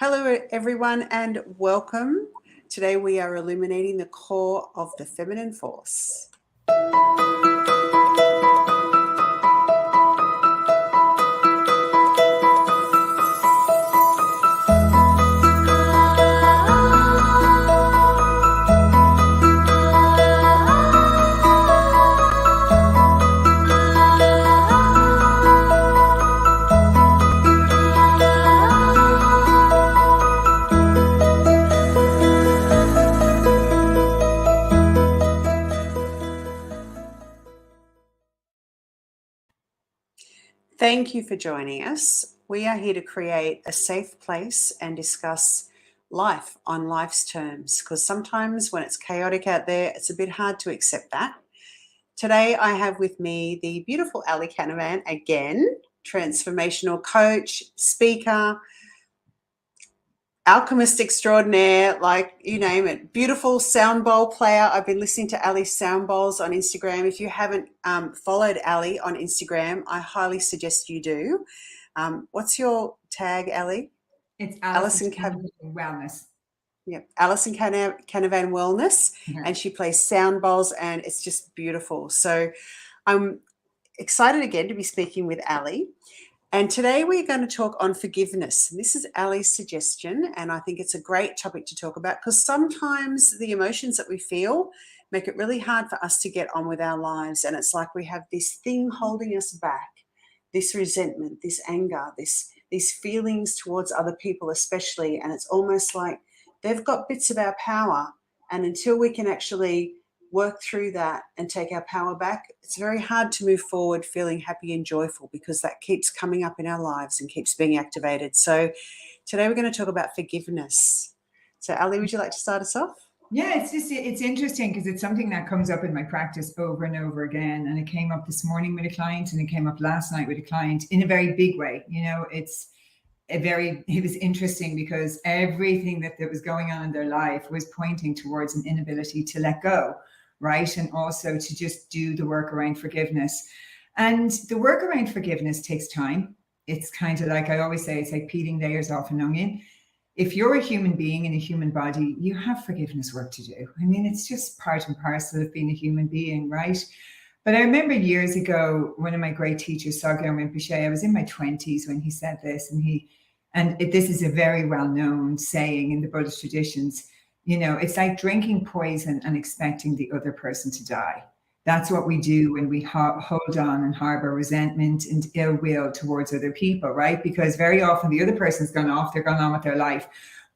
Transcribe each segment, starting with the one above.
Hello, everyone, and welcome. Today we are illuminating the core of the feminine force. Thank you for joining us. We are here to create a safe place and discuss life on life's terms, because sometimes when it's chaotic out there, it's a bit hard to accept that. Today, I have with me the beautiful Alison Canavan again, transformational coach, speaker, alchemist extraordinaire, like you name it. Beautiful sound bowl player. I've been listening to Ali's sound bowls on Instagram. If you haven't followed Ali on Instagram, I highly suggest you do. What's your tag, Ali? It's Alison Canavan Wellness. Yep, Alison Canavan Wellness, and she plays sound bowls, and it's just beautiful. So I'm excited again to be speaking with Ali. And today we're going to talk on forgiveness. This is Ali's suggestion, and I think it's a great topic to talk about because sometimes the emotions that we feel make it really hard for us to get on with our lives. And it's like we have this thing holding us back, this resentment, this anger, these feelings towards other people especially. And it's almost like they've got bits of our power. And until we can actually work through that and take our power back, it's very hard to move forward feeling happy and joyful because that keeps coming up in our lives and keeps being activated. So today we're going to talk about forgiveness. So Ali, would you like to start us off? Yeah, it's interesting because it's something that comes up in my practice over and over again. And it came up this morning with a client and it came up last night with a client in a very big way. You know, it was interesting because everything that was going on in their life was pointing towards an inability to let go. Right. And also to just do the work around forgiveness. And the work around forgiveness takes time. It's kind of like I always say, it's like peeling layers off an onion. If you're a human being in a human body, you have forgiveness work to do. I mean, it's just part and parcel of being a human being, right? But I remember years ago, one of my great teachers, Sagyam Rinpoche, I was in my 20s when he said this, and this is a very well-known saying in the Buddhist traditions. You know, it's like drinking poison and expecting the other person to die. That's what we do when we hold on and harbor resentment and ill will towards other people, right? Because very often the other person's gone off, they're gone on with their life,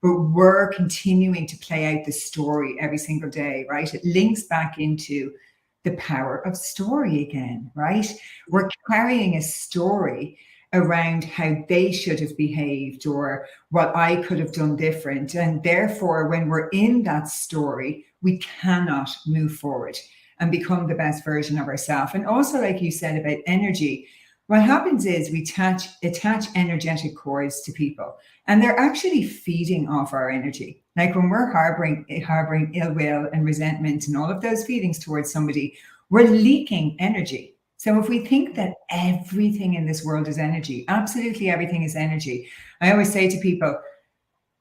but we're continuing to play out the story every single day, right? It links back into the power of story again, right? We're carrying a story around how they should have behaved or what I could have done different. And therefore, when we're in that story, we cannot move forward and become the best version of ourselves. And also, like you said about energy, what happens is we attach energetic cords to people, and they're actually feeding off our energy. Like when we're harboring ill will and resentment and all of those feelings towards somebody, we're leaking energy. So if we think that everything in this world is energy, absolutely everything is energy. I always say to people,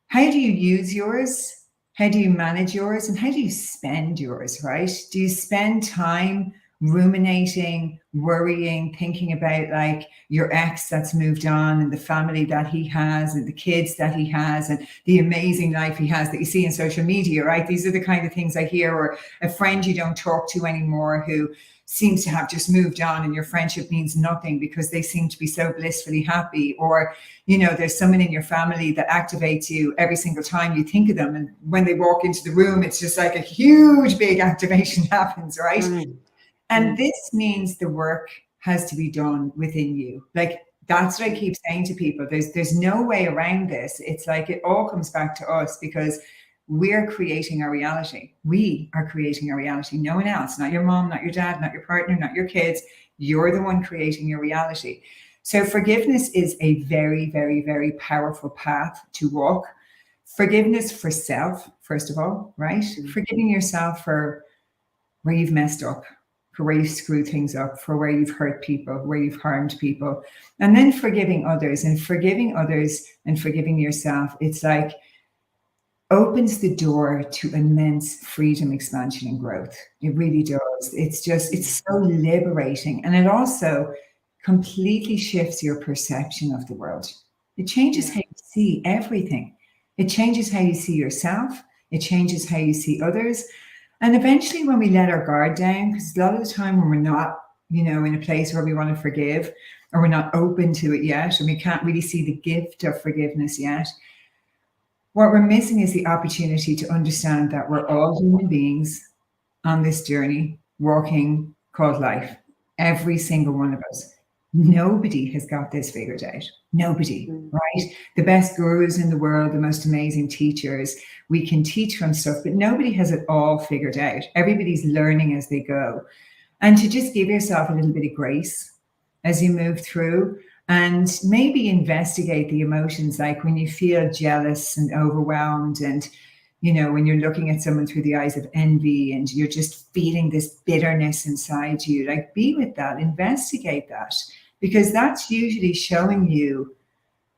how do you use yours? How do you manage yours? And how do you spend yours, right? Do you spend time ruminating, worrying, thinking about like your ex that's moved on and the family that he has and the kids that he has and the amazing life he has that you see in social media, right? These are the kind of things I hear, or a friend you don't talk to anymore who seems to have just moved on and your friendship means nothing because they seem to be so blissfully happy. Or, you know, there's someone in your family that activates you every single time you think of them. And when they walk into the room, it's just like a huge, big activation happens, right? And this means the work has to be done within you. Like, that's what I keep saying to people. There's no way around this. It's like it all comes back to us because we're creating our reality. We are creating our reality. No one else, not your mom, not your dad, not your partner, not your kids. You're the one creating your reality. So forgiveness is a very, very, very powerful path to walk. Forgiveness for self, first of all, right? Forgiving yourself for where you've messed up. for where you screw things up, for where you've hurt people, where you've harmed people, and then forgiving others and forgiving yourself. It's like opens the door to immense freedom, expansion, and growth. It really does. It's so liberating. And it also completely shifts your perception of the world. It changes how you see everything. It changes how you see yourself. It changes how you see others. And eventually when we let our guard down, because a lot of the time when we're not, in a place where we want to forgive, or we're not open to it yet, and we can't really see the gift of forgiveness yet, what we're missing is the opportunity to understand that we're all human beings on this journey, walking called life. Every single one of us. Nobody has got this figured out. Nobody, right? The best gurus in the world, the most amazing teachers, we can teach from stuff, but nobody has it all figured out. Everybody's learning as they go. And to just give yourself a little bit of grace as you move through, and maybe investigate the emotions, like when you feel jealous and overwhelmed, and when you're looking at someone through the eyes of envy and you're just feeling this bitterness inside you, like be with that, investigate that, because that's usually showing you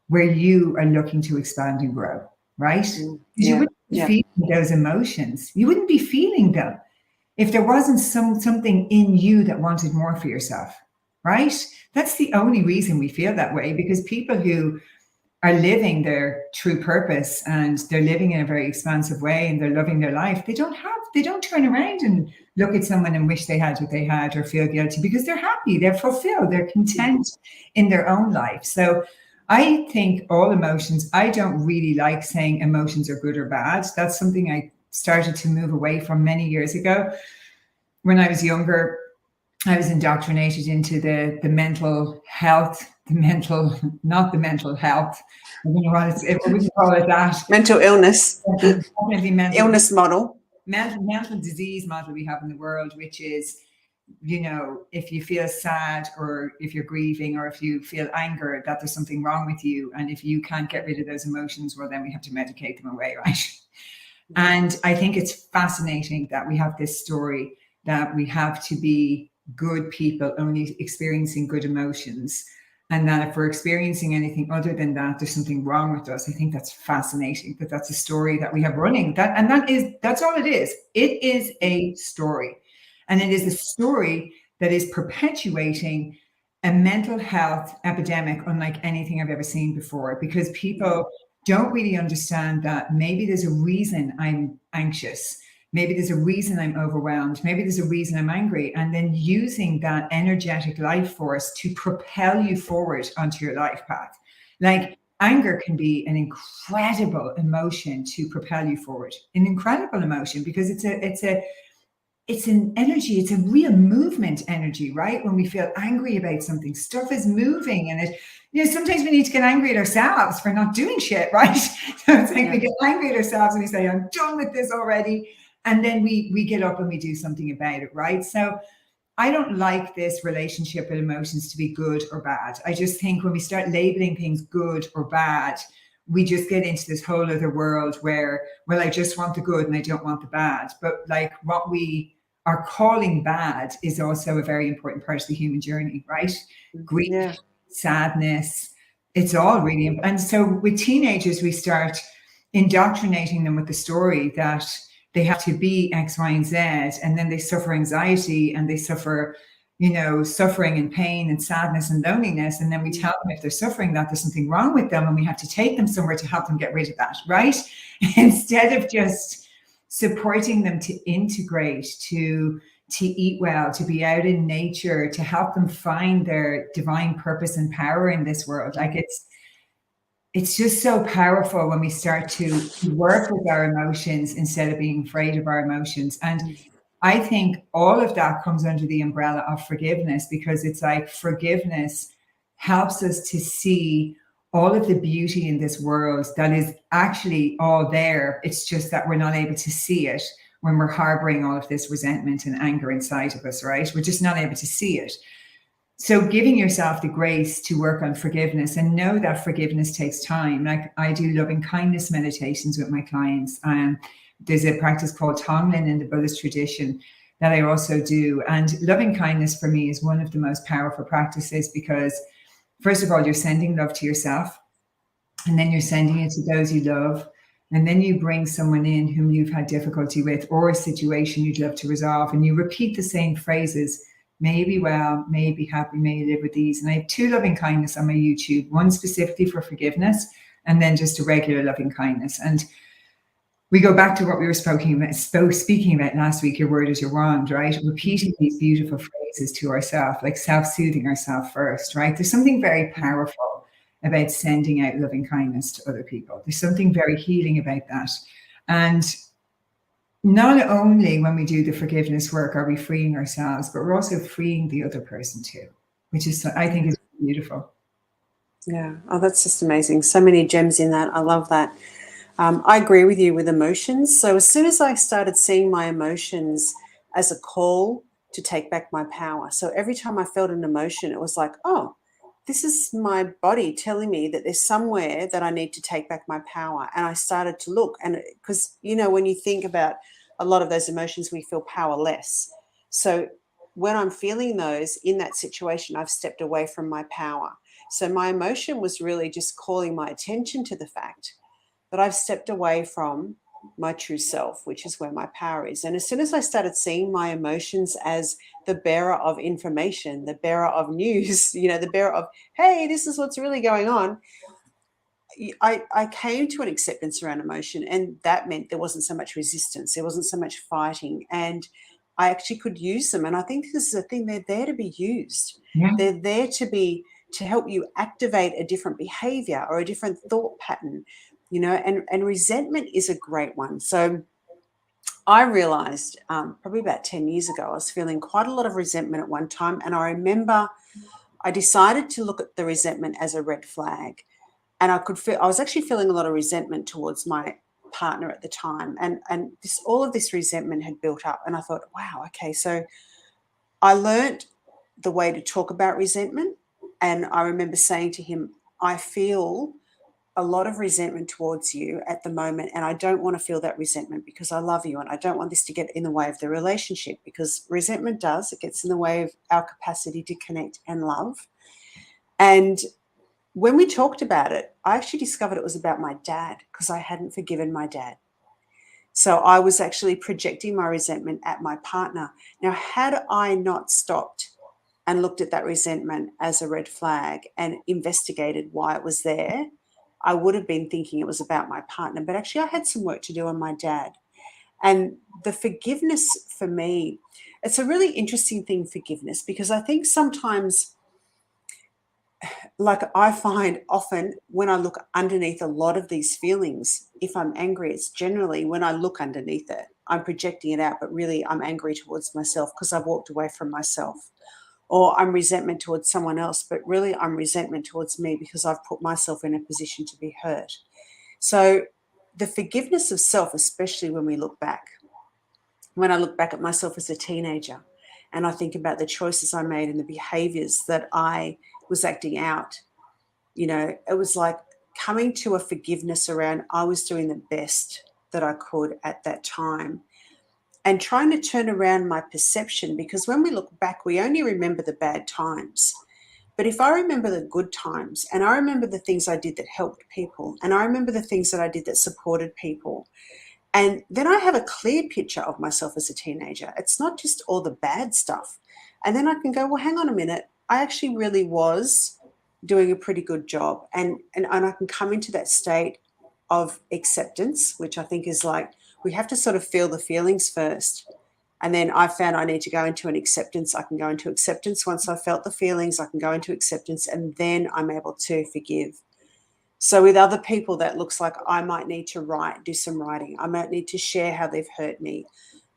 where you are looking to expand and grow, right? Because you wouldn't be feeling those emotions. You wouldn't be feeling them if there wasn't something in you that wanted more for yourself, right? That's the only reason we feel that way, because people who are living their true purpose and they're living in a very expansive way and they're loving their life, they don't turn around and look at someone and wish they had what they had or feel guilty, because they're happy, they're fulfilled, they're content in their own life. So I think all emotions, I don't really like saying emotions are good or bad. That's something I started to move away from many years ago. When I was younger, I was indoctrinated into the mental health, not the mental health. I don't know what we call it that. Mental illness. Definitely mental illness model. Mental disease model we have in the world, which is, if you feel sad or if you're grieving or if you feel anger, that there's something wrong with you. And if you can't get rid of those emotions, well, then we have to medicate them away, right? And I think it's fascinating that we have this story that we have to be good people only experiencing good emotions, and that if we're experiencing anything other than that, there's something wrong with us. I think that's fascinating, that that's a story that we have running, that's all it is. It is a story, and it is a story that is perpetuating a mental health epidemic unlike anything I've ever seen before, because people don't really understand that maybe there's a reason I'm anxious. Maybe there's a reason I'm overwhelmed. Maybe there's a reason I'm angry. And then using that energetic life force to propel you forward onto your life path. Like anger can be an incredible emotion to propel you forward. An incredible emotion, because it's an energy. It's a real movement energy, right? When we feel angry about something, stuff is moving, and sometimes we need to get angry at ourselves for not doing shit, right? So it's like we get angry at ourselves and we say, I'm done with this already. And then we get up and we do something about it, right? So I don't like this relationship with emotions to be good or bad. I just think when we start labeling things good or bad, we just get into this whole other world where, well, I just want the good and I don't want the bad. But like what we are calling bad is also a very important part of the human journey, right? Grief, sadness, it's all really important. And so with teenagers, we start indoctrinating them with the story that they have to be X, Y, and Z, and then they suffer anxiety and they suffer, suffering and pain and sadness and loneliness. And then we tell them if they're suffering that there's something wrong with them and we have to take them somewhere to help them get rid of that, right? Instead of just supporting them to integrate, to eat well, to be out in nature, to help them find their divine purpose and power in this world. Like it's just so powerful when we start to work with our emotions instead of being afraid of our emotions. And I think all of that comes under the umbrella of forgiveness, because it's like forgiveness helps us to see all of the beauty in this world that is actually all there. It's just that we're not able to see it when we're harboring all of this resentment and anger inside of us, right? We're just not able to see it. So giving yourself the grace to work on forgiveness, and know that forgiveness takes time. Like I do loving kindness meditations with my clients. There's a practice called Tonglen in the Buddhist tradition that I also do. And loving kindness for me is one of the most powerful practices because, first of all, you're sending love to yourself, and then you're sending it to those you love. And then you bring someone in whom you've had difficulty with or a situation you'd love to resolve. And you repeat the same phrases, may be well, may be happy, may you live with ease. And I have 2 loving kindness on my YouTube, one specifically for forgiveness, and then just a regular loving kindness. And we go back to what we were speaking about last week, your word is your wand, right? Repeating these beautiful phrases to ourselves, like self-soothing ourselves first, right? There's something very powerful about sending out loving kindness to other people. There's something very healing about that. And not only when we do the forgiveness work are we freeing ourselves, but we're also freeing the other person too, which is, I think, is beautiful. Yeah. Oh, that's just amazing. So many gems in that. I love that. I agree with you with emotions. So as soon as I started seeing my emotions as a call to take back my power, so every time I felt an emotion, it was like, oh, this is my body telling me that there's somewhere that I need to take back my power. And I started to look, and because, when you think about a lot of those emotions, we feel powerless. So when I'm feeling those in that situation, I've stepped away from my power. So my emotion was really just calling my attention to the fact that I've stepped away from my true self, which is where my power is. And as soon as I started seeing my emotions as the bearer of information, the bearer of news, the bearer of, hey, this is what's really going on, I came to an acceptance around emotion. And that meant there wasn't so much resistance. There wasn't so much fighting. And I actually could use them. And I think this is a thing, they're there to be used. Yeah. They're there to help you activate a different behavior or a different thought pattern. And resentment is a great one. So I realized probably about 10 years ago, I was feeling quite a lot of resentment at one time. And I remember I decided to look at the resentment as a red flag. And I was actually feeling a lot of resentment towards my partner at the time. And all of this resentment had built up. And I thought, wow, okay. So I learned the way to talk about resentment. And I remember saying to him, I feel a lot of resentment towards you at the moment, and I don't want to feel that resentment because I love you, and I don't want this to get in the way of the relationship, because resentment it gets in the way of our capacity to connect and love. And when we talked about it, I actually discovered it was about my dad, because I hadn't forgiven my dad. So I was actually projecting my resentment at my partner. Now, had I not stopped and looked at that resentment as a red flag and investigated why it was there, I would have been thinking it was about my partner. But actually, I had some work to do on my dad. And the forgiveness for me, it's a really interesting thing, forgiveness, because I think sometimes, like I find often when I look underneath a lot of these feelings, if I'm angry, it's generally when I look underneath it, I'm projecting it out, but really I'm angry towards myself because I've walked away from myself. Or I'm resentment towards someone else, but really I'm resentment towards me because I've put myself in a position to be hurt. So the forgiveness of self, especially when we look back, when I look back at myself as a teenager and I think about the choices I made and the behaviors that I was acting out, it was like coming to a forgiveness around I was doing the best that I could at that time. And trying to turn around my perception, because when we look back, we only remember the bad times. But if I remember the good times, and I remember the things I did that helped people, and I remember the things that I did that supported people, and then I have a clear picture of myself as a teenager. It's not just all the bad stuff. And then I can go, well, hang on a minute. I actually really was doing a pretty good job. And I can come into that state of acceptance, which I think is like, we have to sort of feel the feelings first. And then I found I need to go into an acceptance. I can go into acceptance. Once I've felt the feelings, I can go into acceptance, and then I'm able to forgive. So with other people, that looks like I might need to do some writing. I might need to share how they've hurt me.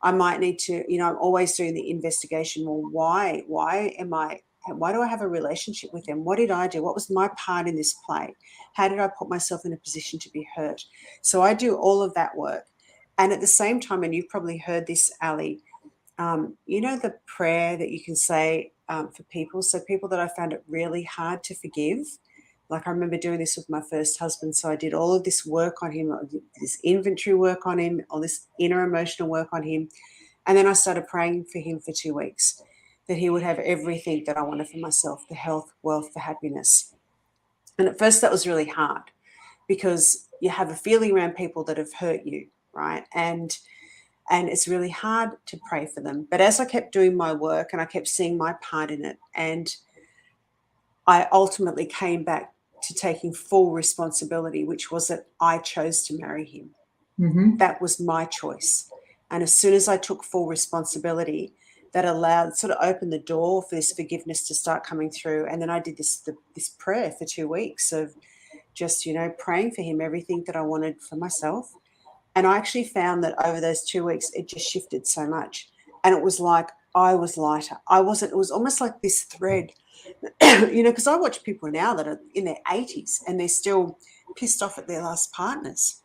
I might need to, I'm always doing the investigation. Well, why do I have a relationship with them? What did I do? What was my part in this play? How did I put myself in a position to be hurt? So I do all of that work. And at the same time, and you've probably heard this, Ali, the prayer that you can say for people. So people that I found it really hard to forgive. Like I remember doing this with my first husband. So I did all of this work on him, this inventory work on him, all this inner emotional work on him. And then I started praying for him for 2 weeks, that he would have everything that I wanted for myself, the health, wealth, the happiness. And at first that was really hard because you have a feeling around people that have hurt you, right? And it's really hard to pray for them. But as I kept doing my work and I kept seeing my part in it, and I ultimately came back to taking full responsibility, which was that I chose to marry him. Mm-hmm. That was my choice. And as soon as I took full responsibility, that sort of opened the door for this forgiveness to start coming through. And then I did this prayer for 2 weeks of just, praying for him, everything that I wanted for myself. And I actually found that over those 2 weeks, it just shifted so much. And it was like I was lighter. It was almost like this thread, because I watch people now that are in their 80s and they're still pissed off at their last partners.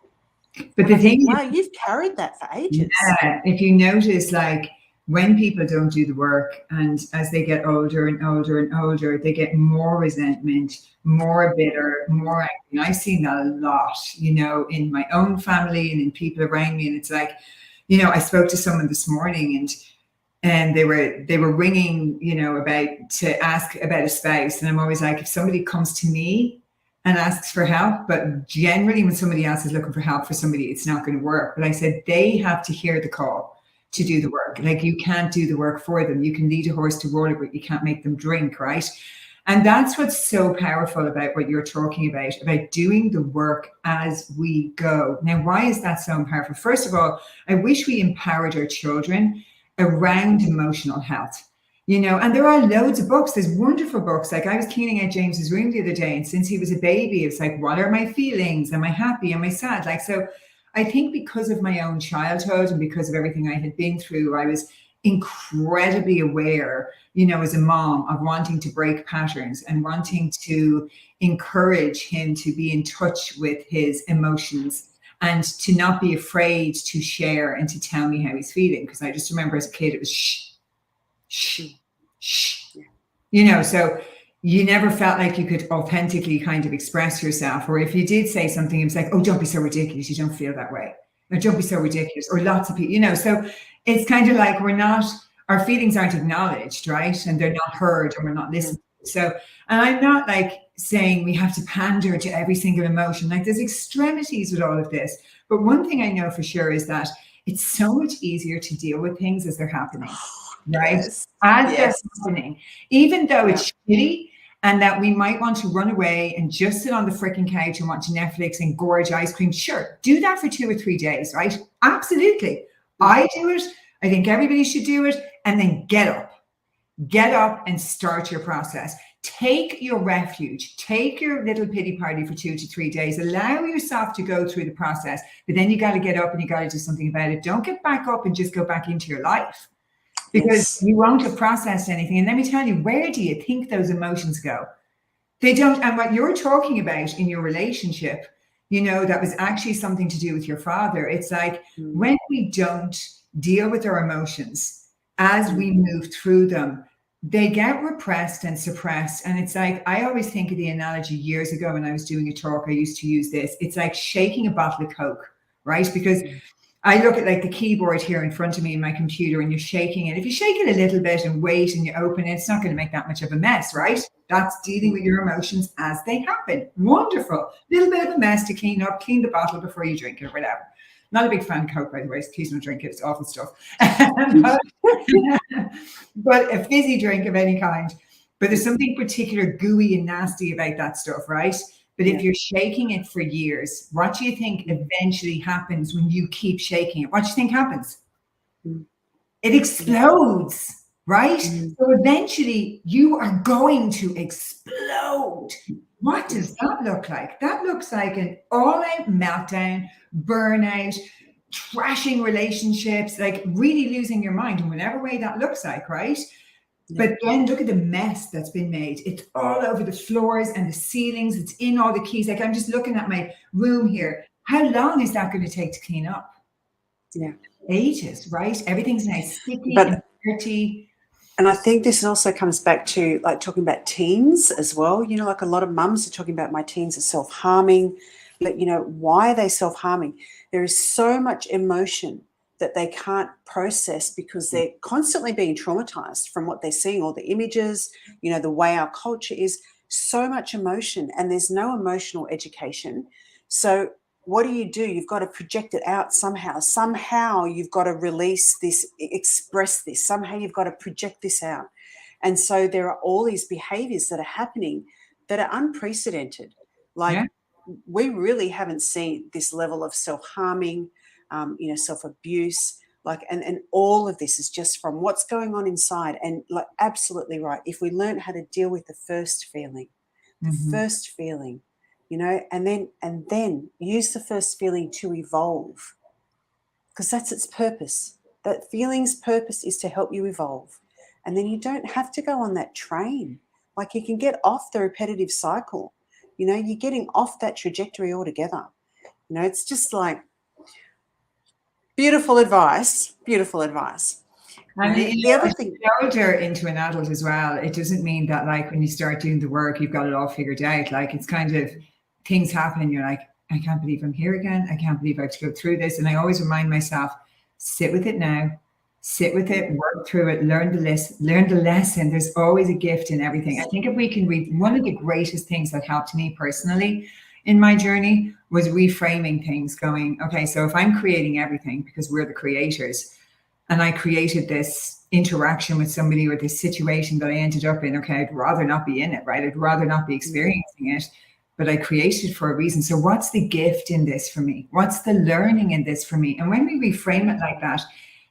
But the thing is, wow, you've carried that for ages. Yeah, if you notice, like when people don't do the work, and as they get older and older and older, they get more resentment, more bitter, more angry. And I've seen that a lot, in my own family and in people around me. And it's like, I spoke to someone this morning, and they were ringing, about to ask about a spouse. And I'm always like, if somebody comes to me and asks for help, but generally when somebody else is looking for help for somebody, it's not going to work. But I said, they have to hear the call to do the work. Like, you can't do the work for them. You can lead a horse to water, but you can't make them drink, right? And that's what's so powerful about what you're talking about doing the work as we go. Now, why is that so powerful? First of all, I wish we empowered our children around emotional health. And there are loads of books. There's wonderful books. Like, I was cleaning out James's room the other day, and since he was a baby, it's like, what are my feelings? Am I happy? Am I sad? Like, so I think because of my own childhood and because of everything I had been through, I was incredibly aware, as a mom, of wanting to break patterns and wanting to encourage him to be in touch with his emotions and to not be afraid to share and to tell me how he's feeling. Because I just remember as a kid, it was shh. So you never felt like you could authentically kind of express yourself. Or if you did say something, it was like, oh, don't be so ridiculous. You don't feel that way. Or don't be so ridiculous. Or lots of people, so it's kind of like our feelings aren't acknowledged, right? And they're not heard, and we're not listened to. So, and I'm not like saying we have to pander to every single emotion. Like, there's extremities with all of this. But one thing I know for sure is that it's so much easier to deal with things as they're happening. Right? Yes. They're happening, even though it's shitty, and that we might want to run away and just sit on the freaking couch and watch Netflix and gorge ice cream. Sure, do that for 2 or 3 days, right? Absolutely. I do it. I think everybody should do it. And then get up and start your process. Take your refuge, take your little pity party for 2 to 3 days, allow yourself to go through the process, but then you got to get up and you got to do something about it. Don't get back up and just go back into your life. Because you won't have processed anything. And let me tell you, where do you think those emotions go? They don't. And what you're talking about in your relationship, that was actually something to do with your father. It's like when we don't deal with our emotions as we move through them, they get repressed and suppressed. And it's like, I always think of the analogy years ago when I was doing a talk, I used to use this. It's like shaking a bottle of Coke, right? Because I look at like the keyboard here in front of me in my computer, and you're shaking it. If you shake it a little bit and wait and you open it, it's not going to make that much of a mess, right? That's dealing with your emotions as they happen. Wonderful. Little bit of a mess to clean up, clean the bottle before you drink it or whatever. Not a big fan of Coke, by the way, so please don't drink it. It's awful stuff. But a fizzy drink of any kind. But there's something particular gooey and nasty about that stuff, right? But if you're shaking it for years, what do you think eventually happens when you keep shaking it? What do you think happens? It explodes, right? So eventually you are going to explode. What does that look like? That looks like an all-out meltdown, burnout, trashing relationships, like really losing your mind in whatever way that looks like, right? But then look at the mess that's been made. It's all over the floors and the ceilings. It's in all the keys. Like, I'm just looking at my room here. How long is that going to take to clean up? Ages, right? Everything's nice, sticky and dirty. And I think this also comes back to like talking about teens as well. Like a lot of mums are talking about my teens are self-harming. But, why are they self-harming? There is so much emotion that they can't process because they're constantly being traumatized from what they're seeing, all the images, the way our culture is, so much emotion, and there's no emotional education. So what do? You've got to project it out somehow. Somehow you've got to release this, express this. Somehow you've got to project this out. And so there are all these behaviors that are happening that are unprecedented. Like, we really haven't seen this level of self-harming, self-abuse, and all of this is just from what's going on inside. And absolutely right. If we learn how to deal with the first feeling, and then use the first feeling to evolve, because that's its purpose. That feeling's purpose is to help you evolve. And then you don't have to go on that train. You can get off the repetitive cycle. You're getting off that trajectory altogether. It's just beautiful advice, beautiful advice. And the other thing, older into an adult as well, it doesn't mean that when you start doing the work, you've got it all figured out. It's kind of things happen and you're like, I can't believe I'm here again. I can't believe I have to go through this. And I always remind myself, sit with it now, sit with it, work through it, learn the lesson. There's always a gift in everything. I think if we can read, one of the greatest things that helped me personally in my journey was reframing things, going, okay, so if I'm creating everything, because we're the creators, and I created this interaction with somebody or this situation that I ended up in, okay, I'd rather not be in it, right? I'd rather not be experiencing it, but I created it for a reason. So what's the gift in this for me? What's the learning in this for me? And when we reframe it like that,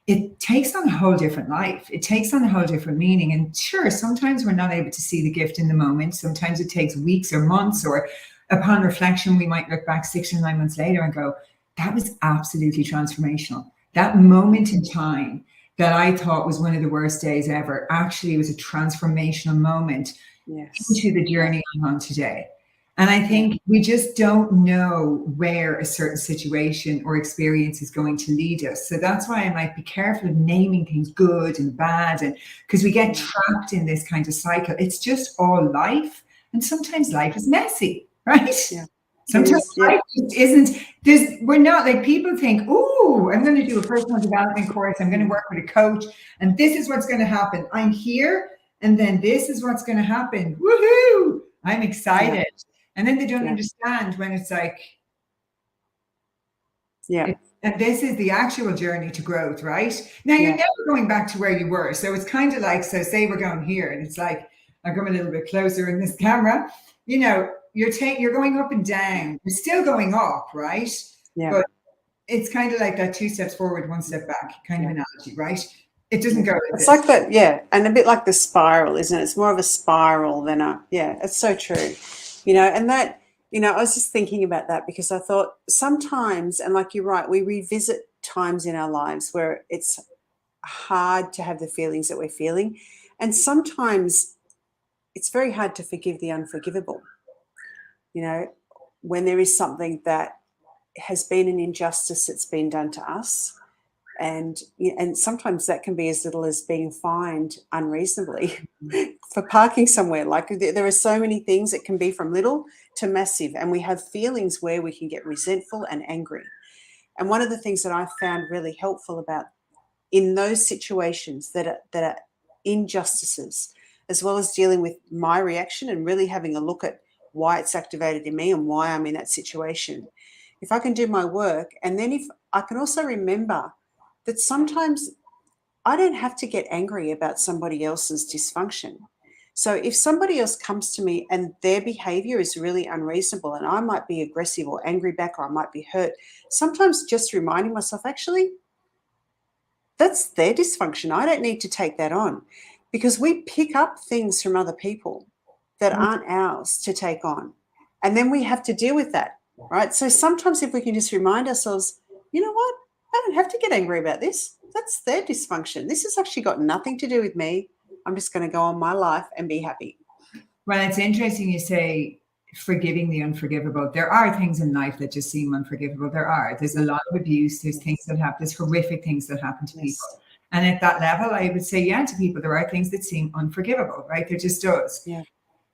it takes on a whole different life. It takes on a whole different meaning. And sure, sometimes we're not able to see the gift in the moment. Sometimes it takes weeks or months, or upon reflection, we might look back 6 or 9 months later and go, that was absolutely transformational. That moment in time that I thought was one of the worst days ever actually was a transformational moment into the journey I'm on today. And I think we just don't know where a certain situation or experience is going to lead us. So that's why I might be careful of naming things good and bad, and because we get trapped in this kind of cycle. It's just all life. And sometimes life is messy, right? Yeah. Sometimes life isn't, we're not, people think, oh, I'm going to do a personal development course. I'm going to work with a coach, and this is what's going to happen. I'm here, and then this is what's going to happen. Woohoo! I'm excited. Yeah. And then they don't understand when it's and this is the actual journey to growth, right? Now, you're never going back to where you were. So it's kind of so say we're going here, and it's I'll come a little bit closer in this camera, you're going up and down. You're still going up, right? Yeah. But it's kind of like that 2 steps forward, 1 step back kind of analogy, right? It doesn't go it's like that, and a bit like the spiral, isn't it? It's more of a spiral than it's so true. And that, I was just thinking about that because I thought sometimes, and you're right, we revisit times in our lives where it's hard to have the feelings that we're feeling. And sometimes it's very hard to forgive the unforgivable. When there is something that has been an injustice that's been done to us. And sometimes that can be as little as being fined unreasonably for parking somewhere. There are so many things. It can be from little to massive, and we have feelings where we can get resentful and angry. And one of the things that I found really helpful about in those situations that are injustices, as well as dealing with my reaction and really having a look at why it's activated in me and why I'm in that situation. If I can do my work, and then if I can also remember that sometimes I don't have to get angry about somebody else's dysfunction. So if somebody else comes to me and their behavior is really unreasonable, and I might be aggressive or angry back, or I might be hurt, sometimes just reminding myself, actually, that's their dysfunction. I don't need to take that on, because we pick up things from other people that aren't ours to take on. And then we have to deal with that, right? So sometimes if we can just remind ourselves, you know what? I don't have to get angry about this. That's their dysfunction. This has actually got nothing to do with me. I'm just going to go on my life and be happy. Well, it's interesting you say forgiving the unforgivable. There are things in life that just seem unforgivable. There's a lot of abuse. There's things that happen. There's horrific things that happen to people. And at that level, I would say, to people, there are things that seem unforgivable, right? There just does. Yeah.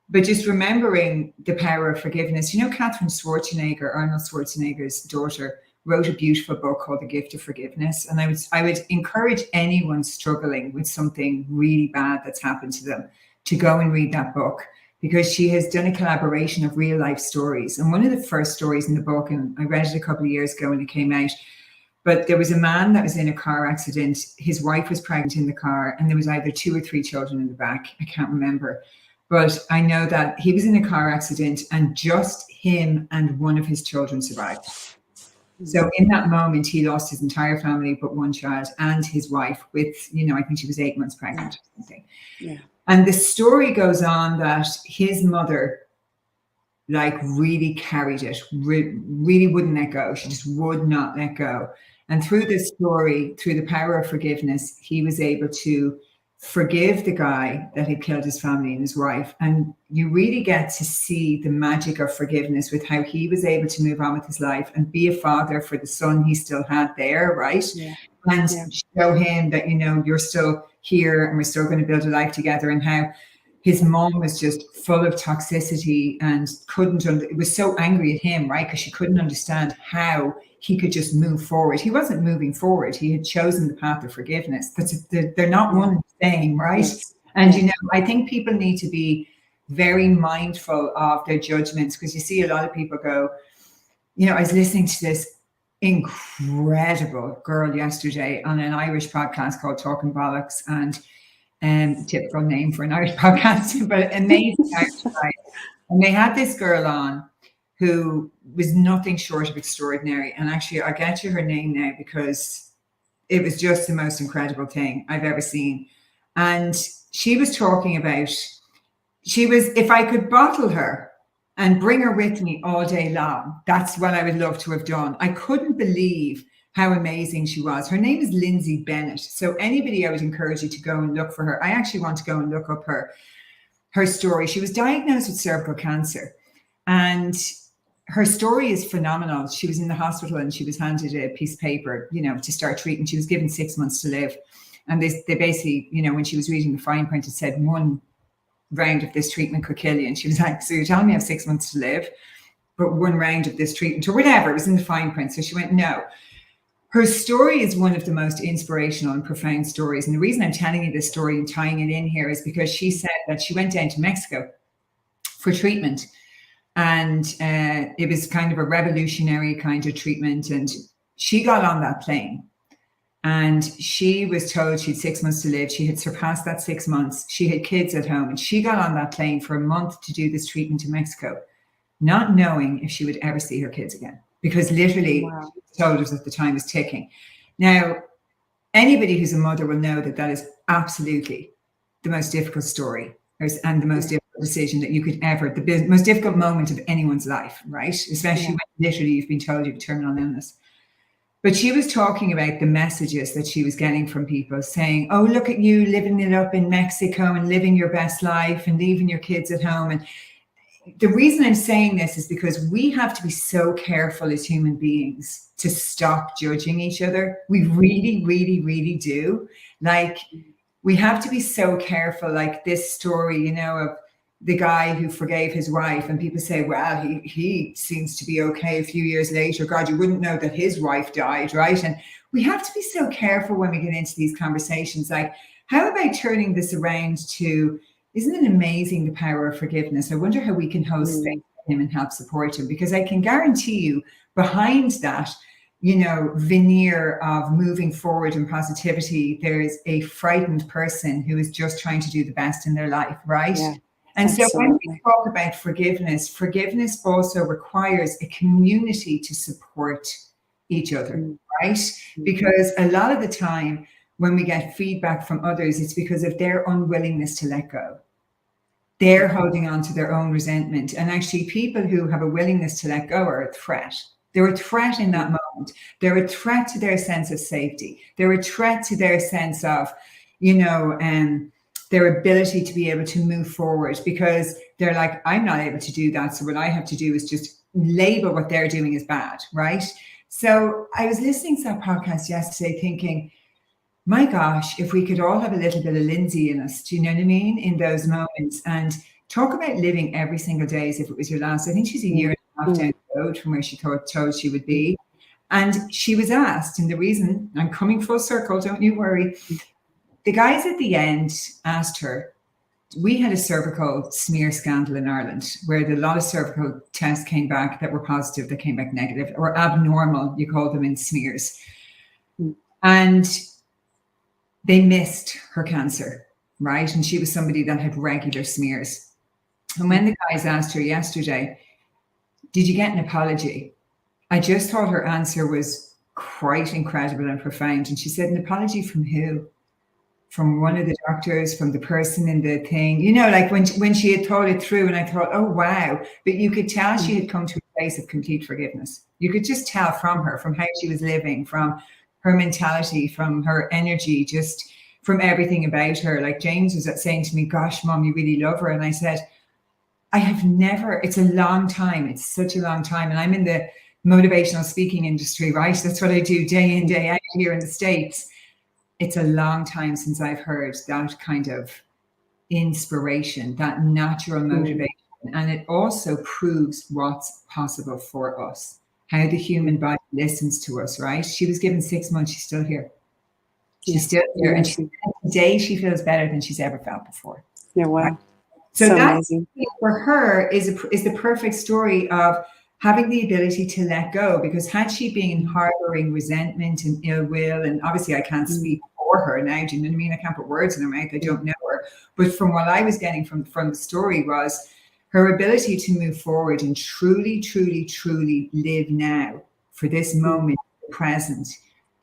But just remembering the power of forgiveness. Arnold Schwarzenegger's daughter, wrote a beautiful book called The Gift of Forgiveness. And I would encourage anyone struggling with something really bad that's happened to them to go and read that book, because she has done a collaboration of real life stories. And one of the first stories in the book, and I read it a couple of years ago when it came out, but there was a man that was in a car accident. His wife was pregnant in the car, and there was either 2 or 3 children in the back. I can't remember. But I know that he was in a car accident and just him and one of his children survived. So in that moment, he lost his entire family but one child and his wife with, I think she was 8 months pregnant or something. Yeah. And the story goes on that his mother, really carried it, really wouldn't let go. She just would not let go. And through this story, through the power of forgiveness, he was able to forgive the guy that had killed his family and his wife. And you really get to see the magic of forgiveness with how he was able to move on with his life and be a father for the son he still had there, right? Yeah. And show him that, you're still here and we're still going to build a life together. And how his mom was just full of toxicity and it was so angry at him, right? Because she couldn't understand how he could just move forward. He wasn't moving forward. He had chosen the path of forgiveness. They're not one thing, right? Yes. And, I think people need to be very mindful of their judgments, because you see a lot of people go, I was listening to this incredible girl yesterday on an Irish podcast called Talking Bollocks, and typical name for an Irish podcast, but amazing Irish guy. And they had this girl on who was nothing short of extraordinary. And actually, I'll get you her name now, because it was just the most incredible thing I've ever seen. And she was talking about, if I could bottle her and bring her with me all day long, that's what I would love to have done. I couldn't believe how amazing she was. Her name is Lindsay Bennett. So anybody, I would encourage you to go and look for her. I actually want to go and look up her story. She was diagnosed with cervical cancer, and her story is phenomenal. She was in the hospital and she was handed a piece of paper, to start treatment. She was given 6 months to live. And they basically, when she was reading the fine print, it said 1 round of this treatment could kill you. And she was like, so you're telling me I have 6 months to live, but 1 round of this treatment or whatever, it was in the fine print. So she went, no. Her story is one of the most inspirational and profound stories. And the reason I'm telling you this story and tying it in here is because she said that she went down to Mexico for treatment. And it was kind of a revolutionary kind of treatment. And she got on that plane and she was told she had 6 months to live. She had surpassed that 6 months. She had kids at home, and she got on that plane for a month to do this treatment in Mexico, not knowing if she would ever see her kids again, because literally she was told us that the time was ticking. Now, anybody who's a mother will know that that is absolutely the most difficult story and the most difficult decision that you could ever, the most difficult moment of anyone's life, right? Especially when literally you've been told you have terminal illness. But she was talking about the messages that she was getting from people saying, oh, look at you living it up in Mexico and living your best life and leaving your kids at home. And the reason I'm saying this is because we have to be so careful as human beings to stop judging each other. We really, really, really do. We have to be so careful, like this story, of the guy who forgave his wife, and people say, well, he seems to be okay a few years later. God, you wouldn't know that his wife died, right? And we have to be so careful when we get into these conversations. Like, how about turning this around to, isn't it amazing, the power of forgiveness? I wonder how we can hold space for him and help support him, because I can guarantee you behind that, veneer of moving forward and positivity, there is a frightened person who is just trying to do the best in their life, right? Yeah. And absolutely. So when we talk about forgiveness also requires a community to support each other, right? Because a lot of the time when we get feedback from others, it's because of their unwillingness to let go. They're holding on to their own resentment. And actually, people who have a willingness to let go are a threat. They're a threat in that moment. They're a threat to their sense of safety. They're a threat to their sense of, their ability to be able to move forward, because they're like, I'm not able to do that. So what I have to do is just label what they're doing as bad, right? So I was listening to that podcast yesterday thinking, my gosh, if we could all have a little bit of Lindsay in us, do you know what I mean? In those moments, and talk about living every single day as if it was your last. I think she's a year and a half down the road from where she told she would be. And she was asked, and the reason I'm coming full circle, don't you worry, the guys at the end asked her, we had a cervical smear scandal in Ireland where a lot of cervical tests came back that were positive, that came back negative, or abnormal, you call them in smears. And they missed her cancer, right? And she was somebody that had regular smears. And when the guys asked her yesterday, did you get an apology? I just thought her answer was quite incredible and profound. And she said, an apology from who? From one of the doctors, from the person in the thing, you know, like when she had thought it through, and I thought, oh, wow. But you could tell she had come to a place of complete forgiveness. You could just tell from her, from how she was living, from her mentality, from her energy, just from everything about her. Like James was saying to me, gosh, Mom, you really love her. And I said, I have never, it's a long time. It's such a long time. And I'm in the motivational speaking industry, right? That's what I do day in, day out here in the States. It's a long time since I've heard that kind of inspiration, that natural motivation. And it also proves what's possible for us, how the human body listens to us, right? She was given 6 months. She's still here. She's still here. And today she feels better than she's ever felt before. Yeah, wow. Right? So that amazing. For her is the perfect story of having the ability to let go, because had she been harboring resentment and ill will, and obviously I can't speak for her now, do you know what I mean? I can't put words in her mouth, I don't know her. But from what I was getting from the story was her ability to move forward and truly, truly, truly live now for this moment, present,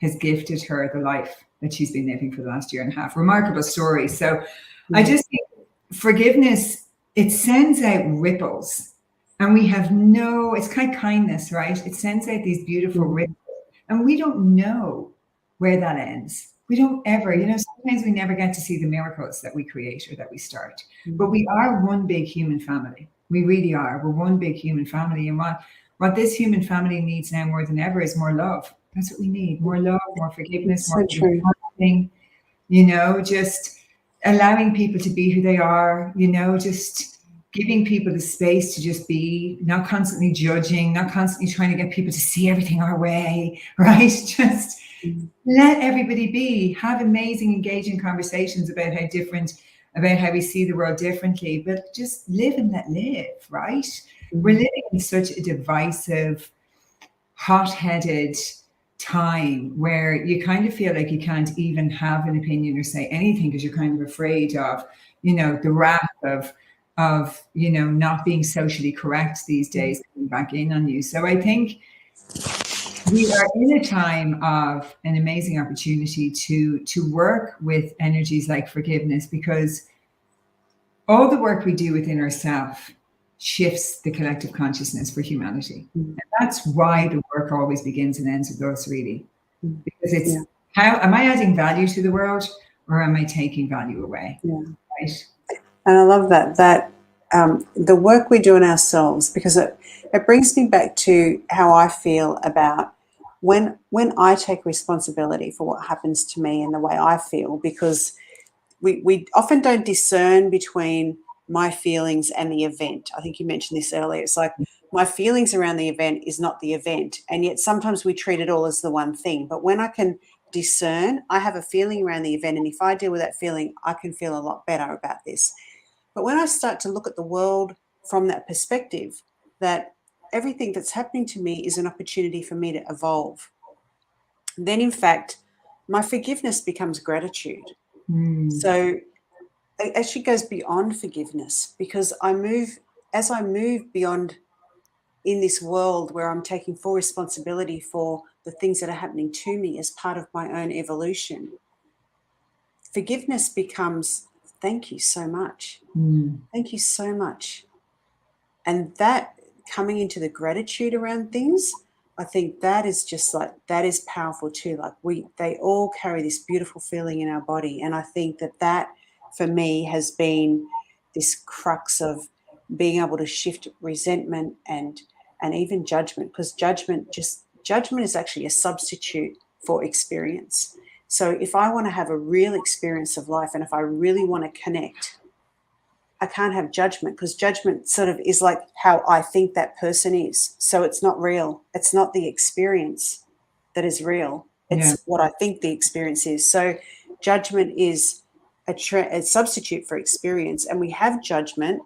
has gifted her the life that she's been living for the last year and a half. Remarkable story. So I just think forgiveness, it sends out ripples. And we have it's kind of kindness, right? It sends out these beautiful ripples. And we don't know where that ends. We don't ever, sometimes we never get to see the miracles that we create or that we start. But we are one big human family. We really are. We're one big human family. And what this human family needs now more than ever is more love. That's what we need. More love, more forgiveness, more understanding, just allowing people to be who they are, just giving people the space to just be, not constantly judging, not constantly trying to get people to see everything our way, right? Just let everybody be, have amazing, engaging conversations about how we see the world differently, but just live and let live, right? We're living in such a divisive, hot-headed time where you kind of feel like you can't even have an opinion or say anything because you're kind of afraid of, the wrath of not being socially correct these days coming back in on you. So I think we are in a time of an amazing opportunity to work with energies like forgiveness, because all the work we do within ourselves shifts the collective consciousness for humanity. And that's why the work always begins and ends with us, really. Because it's how am I adding value to the world, or am I taking value away? Right? And I love that the work we do in ourselves, because it brings me back to how I feel about when I take responsibility for what happens to me and the way I feel, because we often don't discern between my feelings and the event. I think you mentioned this earlier. It's like my feelings around the event is not the event, and yet sometimes we treat it all as the one thing. But when I can discern, I have a feeling around the event, and if I deal with that feeling, I can feel a lot better about this. But when I start to look at the world from that perspective, that everything that's happening to me is an opportunity for me to evolve, then in fact, my forgiveness becomes gratitude. So it actually goes beyond forgiveness, because as I move beyond in this world where I'm taking full responsibility for the things that are happening to me as part of my own evolution, forgiveness becomes, thank you so much. Thank you so much. And that coming into the gratitude around things, I think that is just like, that is powerful too. Like they all carry this beautiful feeling in our body. And I think that for me has been this crux of being able to shift resentment and even judgment, because judgment is actually a substitute for experience. So if I want to have a real experience of life, and if I really want to connect, I can't have judgment, because judgment sort of is like how I think that person is. So it's not real. It's not the experience. that is real. Yeah. It's what I think the experience is. So judgment is a substitute for experience, and we have judgment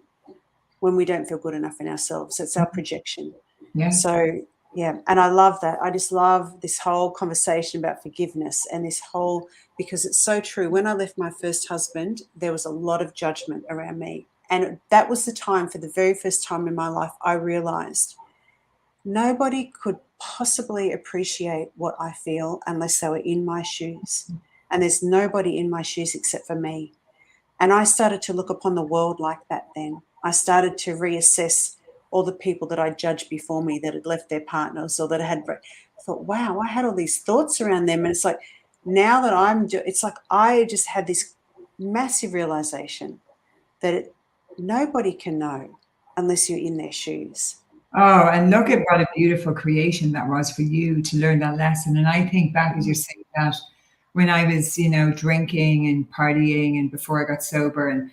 when we don't feel good enough in ourselves. It's our projection. Yeah. So, yeah, and I love that. I just love this whole conversation about forgiveness and this whole, because it's so true. When I left my first husband, there was a lot of judgment around me. And that was the time, for the very first time in my life, I realized nobody could possibly appreciate what I feel unless they were in my shoes. And there's nobody in my shoes except for me. And I started to look upon the world like that then. I started to reassess all the people that I judged before me that had left their partners or that had, I thought, wow, I had all these thoughts around them. And it's like, now that it's like I just had this massive realization that nobody can know unless you're in their shoes. Oh, and look at what a beautiful creation that was for you to learn that lesson. And I think back as you're saying that, when I was, drinking and partying and before I got sober, and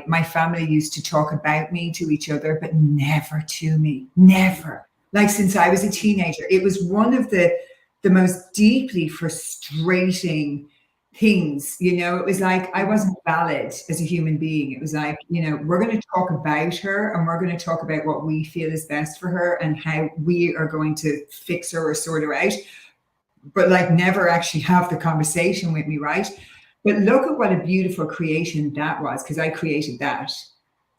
my family used to talk about me to each other, but never to me, never. Like since I was a teenager, it was one of the most deeply frustrating things. It was like I wasn't valid as a human being. It was like, we're going to talk about her and we're going to talk about what we feel is best for her and how we are going to fix her or sort her out, but like never actually have the conversation with me, right? But look at what a beautiful creation that was, because I created that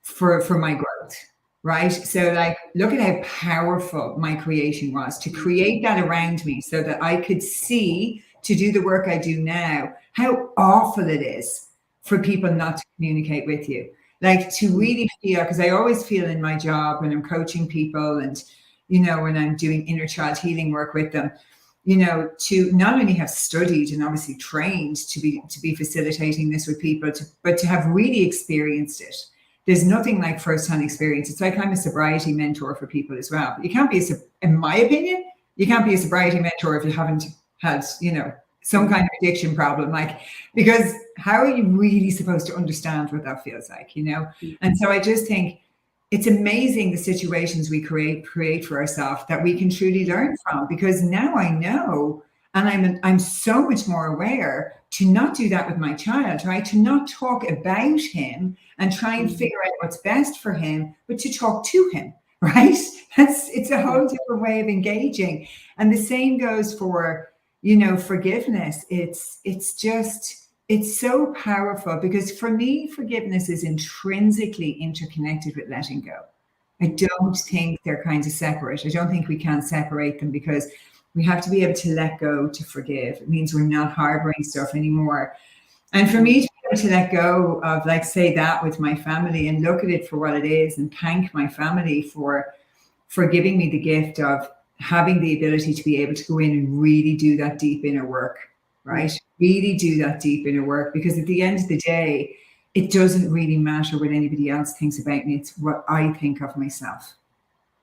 for my growth, right? So like, look at how powerful my creation was to create that around me so that I could see, to do the work I do now, how awful it is for people not to communicate with you. Like to really feel, because I always feel in my job when I'm coaching people and, when I'm doing inner child healing work with them, to not only have studied and obviously trained to be facilitating this with people, but to have really experienced it. There's nothing like firsthand experience. It's like I'm a sobriety mentor for people as well. But you can't be, in my opinion, you can't be a sobriety mentor if you haven't had, some kind of addiction problem. Like, because how are you really supposed to understand what that feels like, And so I just think it's amazing the situations we create for ourselves that we can truly learn from, because now I know, and I'm so much more aware to not do that with my child, right? To not talk about him and try and figure out what's best for him, but to talk to him, right? It's a whole different way of engaging. And the same goes for, forgiveness. It's so powerful, because for me, forgiveness is intrinsically interconnected with letting go. I don't think they're kind of separate. I don't think we can separate them, because we have to be able to let go to forgive. It means we're not harboring stuff anymore. And for me to be able to let go of, like, say that with my family and look at it for what it is and thank my family for giving me the gift of having the ability to be able to go in and really do that deep inner work, right? Really do that deep inner work, because at the end of the day, it doesn't really matter what anybody else thinks about me. It's what I think of myself.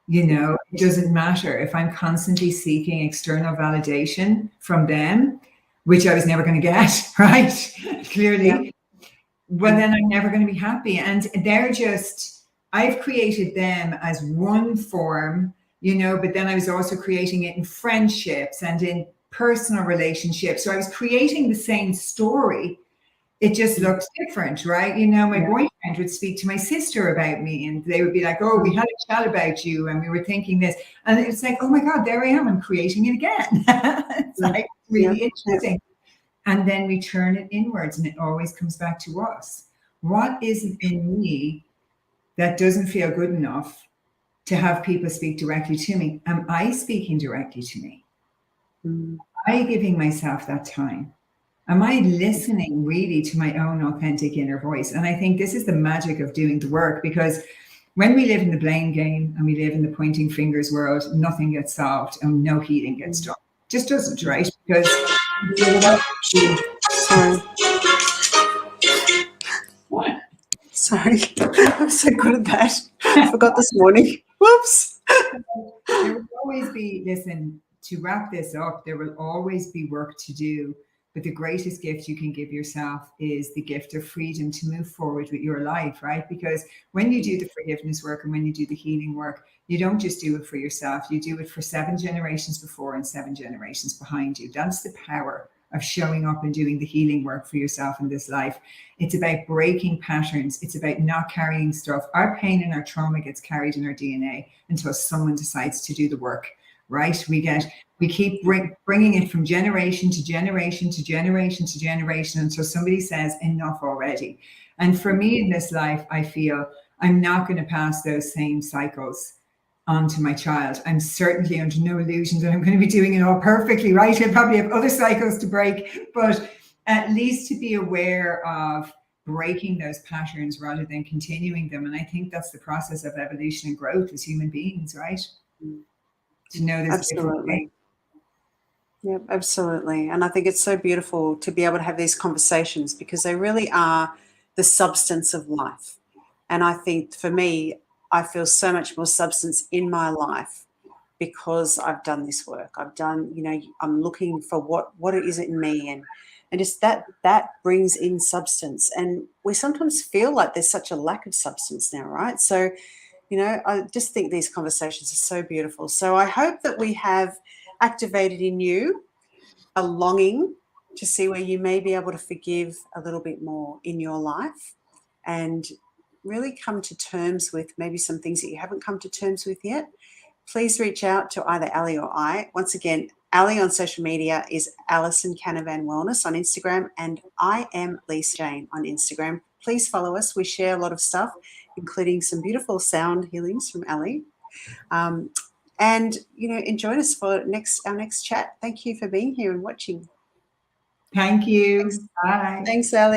It doesn't matter if I'm constantly seeking external validation from them, which I was never going to get, right? Clearly. Well, then I'm never going to be happy. And I've created them as one form, but then I was also creating it in friendships and in personal relationships. So I was creating the same story. It just looked different, right? My boyfriend would speak to my sister about me and they would be like, oh, we had a chat about you and we were thinking this. And it's like, oh my God, there I am. I'm creating it again. It's like really interesting. And then we turn it inwards and it always comes back to us. What is it in me that doesn't feel good enough to have people speak directly to me? Am I speaking directly to me? Am I giving myself that time? Am I listening really to my own authentic inner voice? And I think this is the magic of doing the work, because when we live in the blame game and we live in the pointing fingers world, nothing gets solved and no healing gets done. Just doesn't, right? Because Sorry, I'm so good at that. I forgot this morning. Whoops. There will always be, listen, to wrap this up, there will always be work to do but the greatest gift you can give yourself is the gift of freedom to move forward with your life, right? Because when you do the forgiveness work and when you do the healing work, you don't just do it for yourself, you do it for 7 generations before and 7 generations behind you. That's the power of showing up and doing the healing work for yourself in this life. It's about breaking patterns. It's about not carrying stuff. Our pain and our trauma gets carried in our DNA until someone decides to do the work, right? We keep bringing it from generation to generation to generation to generation until somebody says enough already. And for me in this life, I feel I'm not going to pass those same cycles on to my child. I'm certainly under no illusion that I'm going to be doing it all perfectly, right? I'll probably have other cycles to break, but at least to be aware of breaking those patterns rather than continuing them. And I think that's the process of evolution and growth as human beings, right? To know there's a different way. Yeah, absolutely. And I think it's so beautiful to be able to have these conversations because they really are the substance of life. And I think for me, I feel so much more substance in my life because I've done this work. I've done, I'm looking for what it is in me, and just that brings in substance. And we sometimes feel like there's such a lack of substance now, right? So, I just think these conversations are so beautiful. So I hope that we have activated in you a longing to see where you may be able to forgive a little bit more in your life and really come to terms with maybe some things that you haven't come to terms with yet. Please reach out to either Ali or I. Once again, Ali on social media is Alison Canavan Wellness on Instagram, and I am Lisa Jayne on Instagram. Please follow us. We share a lot of stuff, including some beautiful sound healings from Ali. And join us for our next chat. Thank you for being here and watching. Thank you. Thanks. Bye. Thanks, Ali.